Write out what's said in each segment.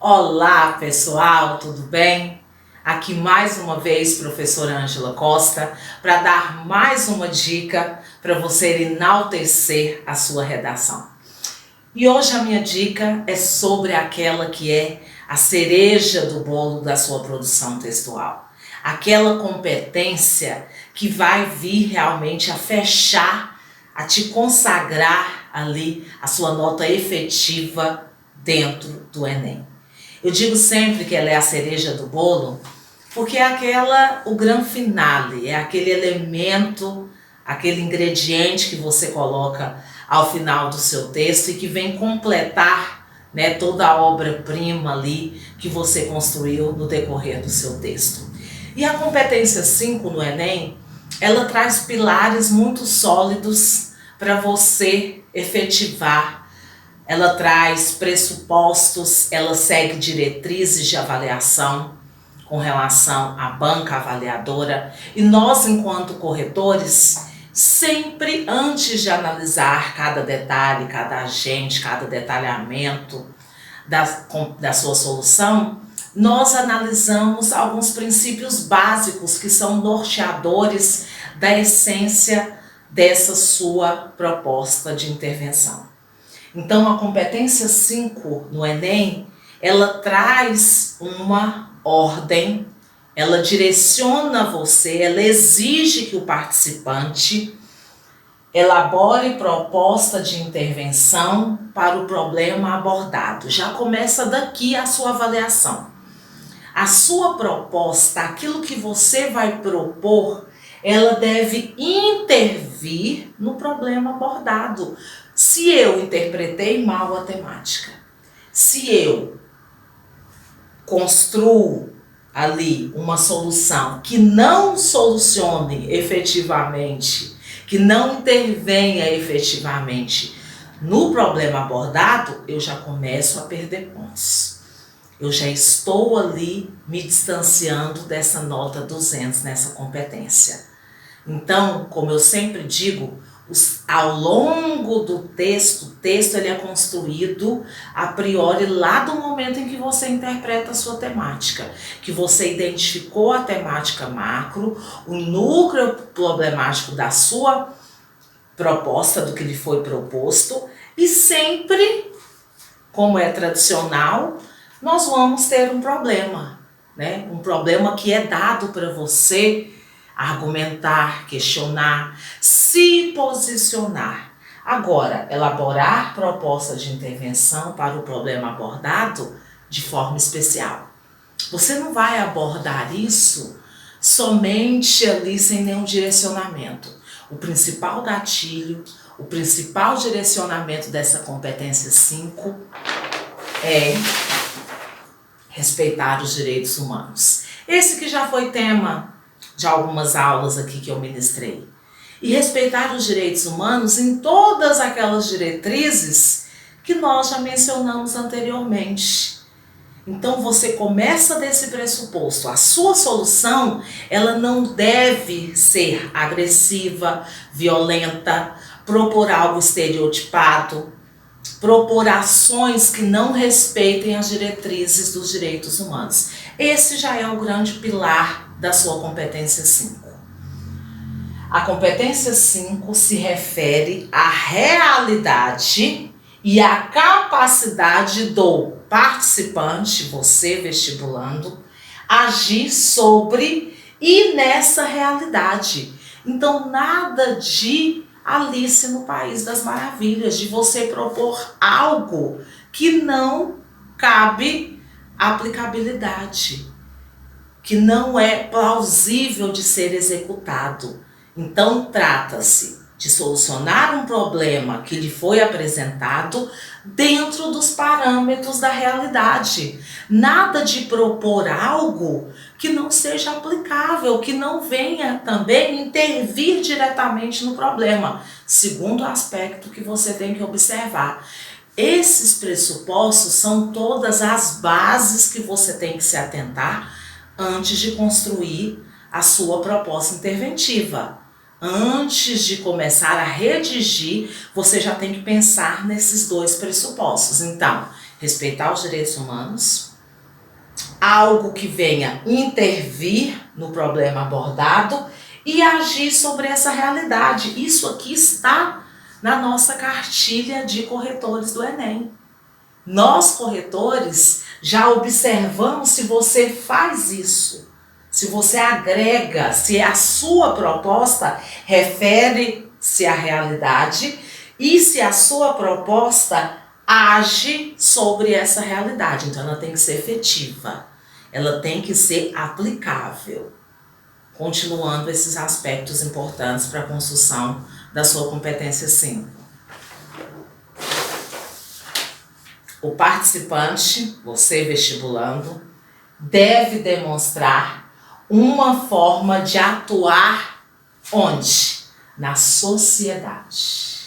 Olá pessoal, tudo bem? Aqui mais uma vez, professora Ângela Costa, para dar mais uma dica para você enaltecer a sua redação. E hoje a minha dica é sobre aquela que é a cereja do bolo da sua produção textual. Aquela competência que vai vir realmente a fechar, a te consagrar ali a sua nota efetiva dentro do Enem. Eu digo sempre que ela é a cereja do bolo, porque é o grande finale, é aquele elemento, aquele ingrediente que você coloca ao final do seu texto e que vem completar, né, toda a obra-prima ali que você construiu no decorrer do seu texto. E a competência 5 no Enem, ela traz pilares muito sólidos para você efetivar. Ela traz pressupostos, ela segue diretrizes de avaliação com relação à banca avaliadora. E nós, enquanto corretores, sempre antes de analisar cada detalhe, cada agente, cada detalhamento da sua solução, nós analisamos alguns princípios básicos que são norteadores da essência dessa sua proposta de intervenção. Então, a competência 5 no Enem, ela traz uma ordem, ela direciona você, ela exige que o participante elabore proposta de intervenção para o problema abordado. Já começa daqui a sua avaliação. A sua proposta, aquilo que você vai propor, ela deve intervir no problema abordado. Se eu interpretei mal a temática, se eu construo ali uma solução que não solucione efetivamente, que não intervenha efetivamente no problema abordado, eu já começo a perder pontos. Eu já estou ali me distanciando dessa nota 200, nessa competência. Então, como eu sempre digo, ao longo do texto, o texto ele é construído a priori lá do momento em que você interpreta a sua temática, que você identificou a temática macro, o núcleo problemático da sua proposta, do que lhe foi proposto, e sempre, como é tradicional, nós vamos ter um problema, né? Um problema que é dado para você argumentar, questionar, se posicionar. Agora, elaborar proposta de intervenção para o problema abordado de forma especial. Você não vai abordar isso somente ali sem nenhum direcionamento. O principal gatilho, o principal direcionamento dessa competência 5 é respeitar os direitos humanos. Esse que já foi tema de algumas aulas aqui que eu ministrei. E respeitar os direitos humanos em todas aquelas diretrizes que nós já mencionamos anteriormente. Então você começa desse pressuposto. A sua solução, ela não deve ser agressiva, violenta, propor algo estereotipado, propor ações que não respeitem as diretrizes dos direitos humanos. Esse já é o grande pilar da sua competência 5. A competência 5 se refere à realidade e à capacidade do participante, você vestibulando, agir sobre e nessa realidade. Então, nada de Alice no País das Maravilhas, de você propor algo que não cabe aplicabilidade, que não é plausível de ser executado. Então, trata-se de solucionar um problema que lhe foi apresentado dentro dos parâmetros da realidade. Nada de propor algo que não seja aplicável, que não venha também intervir diretamente no problema. Segundo aspecto que você tem que observar. Esses pressupostos são todas as bases que você tem que se atentar antes de construir a sua proposta interventiva. Antes de começar a redigir, você já tem que pensar nesses dois pressupostos. Então, respeitar os direitos humanos, algo que venha intervir no problema abordado e agir sobre essa realidade. Isso aqui está na nossa cartilha de corretores do Enem. Nós, corretores, já observamos se você faz isso, se você agrega, se a sua proposta refere-se à realidade e se a sua proposta age sobre essa realidade. Então ela tem que ser efetiva, ela tem que ser aplicável, continuando esses aspectos importantes para a construção da sua competência 5. O participante, você vestibulando, deve demonstrar uma forma de atuar onde? Na sociedade.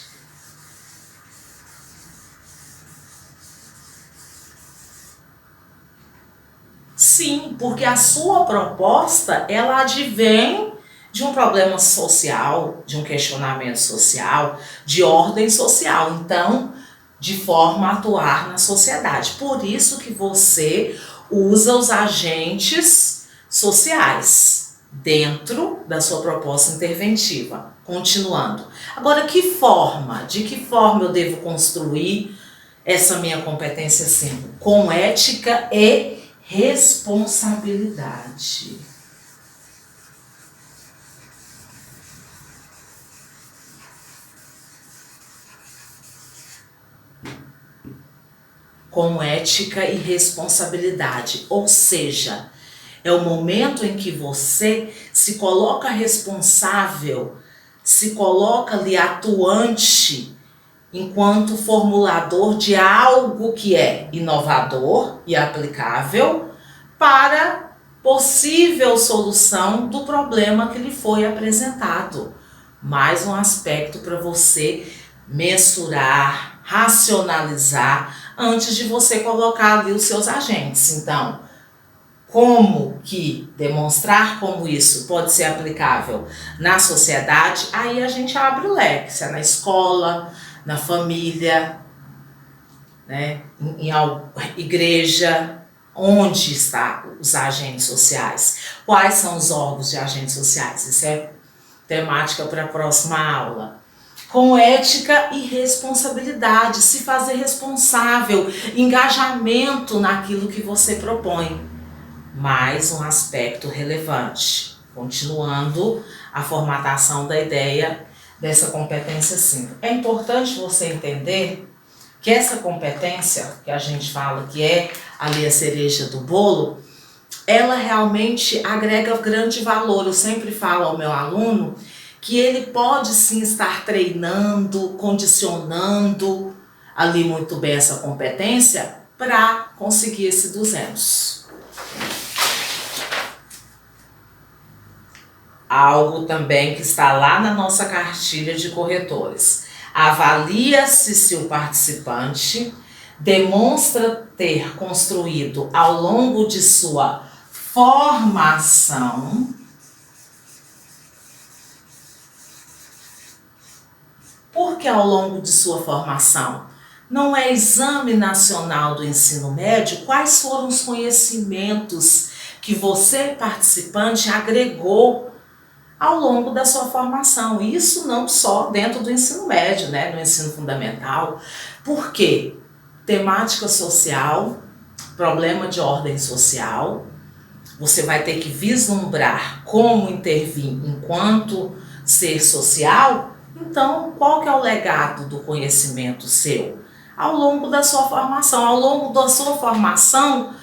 Sim, porque a sua proposta, ela advém de um problema social, de um questionamento social, de ordem social. Então, de forma a atuar na sociedade. Por isso que você usa os agentes sociais dentro da sua proposta interventiva. Continuando. Agora, de que forma eu devo construir essa minha competência 5? Com ética e responsabilidade. Com ética e responsabilidade, ou seja, é o momento em que você se coloca responsável, se coloca ali atuante enquanto formulador de algo que é inovador e aplicável para possível solução do problema que lhe foi apresentado. Mais um aspecto para você mensurar, racionalizar antes de você colocar ali os seus agentes. Então, como que demonstrar como isso pode ser aplicável na sociedade? Aí a gente abre o leque, se é na escola, na família, né, em igreja, onde estão os agentes sociais? Quais são os órgãos de agentes sociais? Isso é temática para a próxima aula. Com ética e responsabilidade, se fazer responsável, engajamento naquilo que você propõe. Mais um aspecto relevante, continuando a formatação da ideia dessa competência 5. É importante você entender que essa competência, que a gente fala que é ali a cereja do bolo, ela realmente agrega grande valor. Eu sempre falo ao meu aluno que ele pode sim estar treinando, condicionando ali muito bem essa competência para conseguir esse 200. Algo também que está lá na nossa cartilha de corretores. Avalia-se se o participante demonstra ter construído ao longo de sua formação Por que ao longo de sua formação? Não é exame nacional do ensino médio? Quais foram os conhecimentos que você, participante, agregou ao longo da sua formação? Isso não só dentro do ensino médio, né, do ensino fundamental. Por quê? Temática social, problema de ordem social, você vai ter que vislumbrar como intervir enquanto ser social. Então, qual que é o legado do conhecimento seu? Ao longo da sua formação. Ao longo da sua formação,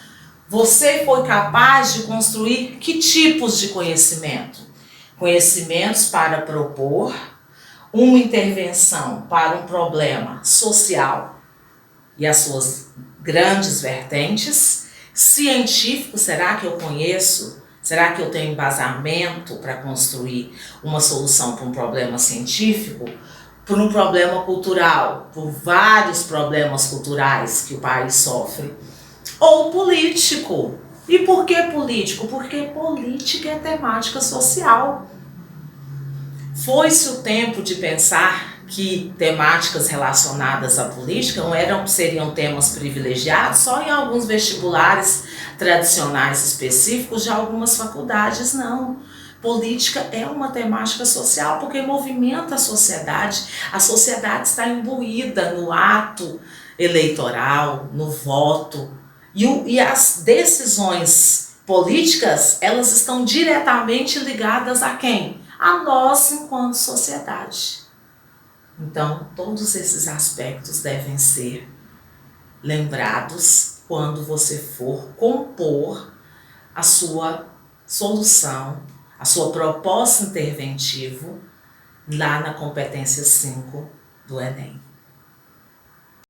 você foi capaz de construir que tipos de conhecimento? Conhecimentos para propor uma intervenção para um problema social e as suas grandes vertentes. Científico, será que eu conheço? Será que eu tenho embasamento para construir uma solução para um problema científico? Por um problema cultural, por vários problemas culturais que o país sofre. Ou político. E por que político? Porque política é temática social. Foi-se o tempo de pensar que temáticas relacionadas à política seriam temas privilegiados só em alguns vestibulares tradicionais específicos de algumas faculdades, não. Política é uma temática social porque movimenta a sociedade está imbuída no ato eleitoral, no voto, e as decisões políticas, elas estão diretamente ligadas a quem? A nós enquanto sociedade. Então, todos esses aspectos devem ser lembrados quando você for compor a sua solução, a sua proposta interventiva lá na competência 5 do Enem.